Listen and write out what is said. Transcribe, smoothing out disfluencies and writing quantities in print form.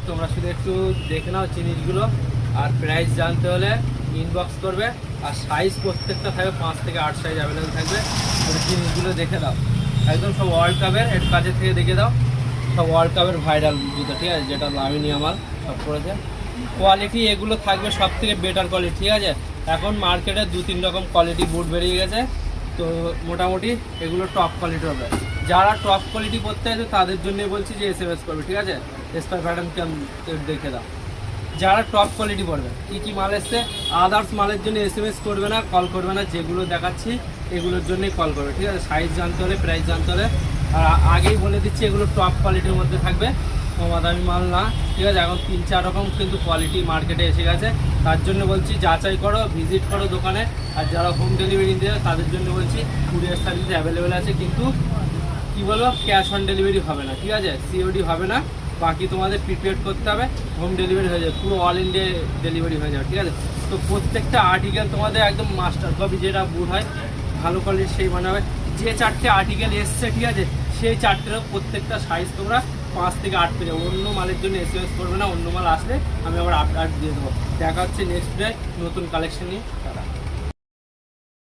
তোমরা শুধু একটু দেখে নাও জিনিসগুলো, আর প্রাইস জানতে হলে ইনবক্স করবে। আর সাইজ প্রত্যেকটা থাকবে 5 থেকে 8 সাইজ অ্যাভেলেবেল থাকবে। ওই জিনিসগুলো দেখে দাও, একদম সব ওয়ার্ল্ড কাপের, একটু কাছের থেকে দেখে দাও, সব ওয়ার্ল্ড কাপের ভাইরাল জুতো, ঠিক আছে, যেটা লামিনী আমার সব করেছে। কোয়ালিটি এগুলো থাকবে সব থেকে বেটার কোয়ালিটি, ঠিক আছে। এখন মার্কেটে 2-3 রকম কোয়ালিটি বুট বেরিয়ে গেছে, তো মোটামুটি এগুলো টপ কোয়ালিটি হবে। যারা টপ কোয়ালিটি করতে আছে তাদের জন্যই বলছি যে SMS করবে, ঠিক আছে। স্পাই প্যাটার্ন দেখে দাও। যারা টপ কোয়ালিটি পড়বে, কী কী মাল এসছে, আদার্স মালের জন্য SMS করবে না, কল করবে না, যেগুলো দেখাচ্ছি এগুলোর জন্যই কল করবে, ঠিক আছে। সাইজ জানতে হলে, প্রাইস জানতে হলে। আর আগেই বলে দিচ্ছি এগুলো টপ কোয়ালিটির মধ্যে থাকবে, দামি মাল না, ঠিক আছে। এখন 3-4 রকম কিন্তু কোয়ালিটি মার্কেটে এসে গেছে, তার জন্য বলছি যাচাই করো, ভিজিট করো দোকানে। আর যারা হোম ডেলিভারি দেয় তাদের জন্য বলছি কুরিয়ার সার্ভিস অ্যাভেলেবেল আছে, কিন্তু কী বলবো, ক্যাশ অন ডেলিভারি হবে না, ঠিক আছে, COD হবে না। বাকি তোমাদের প্রিপেড করতে হবে, হোম ডেলিভারি হয়ে যাবে, পুরো অল ইন্ডিয়া ডেলিভারি হয়ে যাবে, ঠিক আছে। তো প্রত্যেকটা আর্টিকেল তোমাদের একদম মাস্টার কপি, যেটা বুট হয় ভালো কোয়ালিটির সেই বানাবে। যে 4টে আর্টিকেল এসছে, ঠিক আছে, সেই 4টেরও প্রত্যেকটা সাইজ তোমরা 5 থেকে 8 পেয়ে যাবে। অন্য মালের জন্য SMS করবে না, অন্য মাল আসলে আমি আবার আপডেট দিয়ে দেবো। দেখা হচ্ছে নেক্সট ডে নতুন কালেকশন নিয়ে।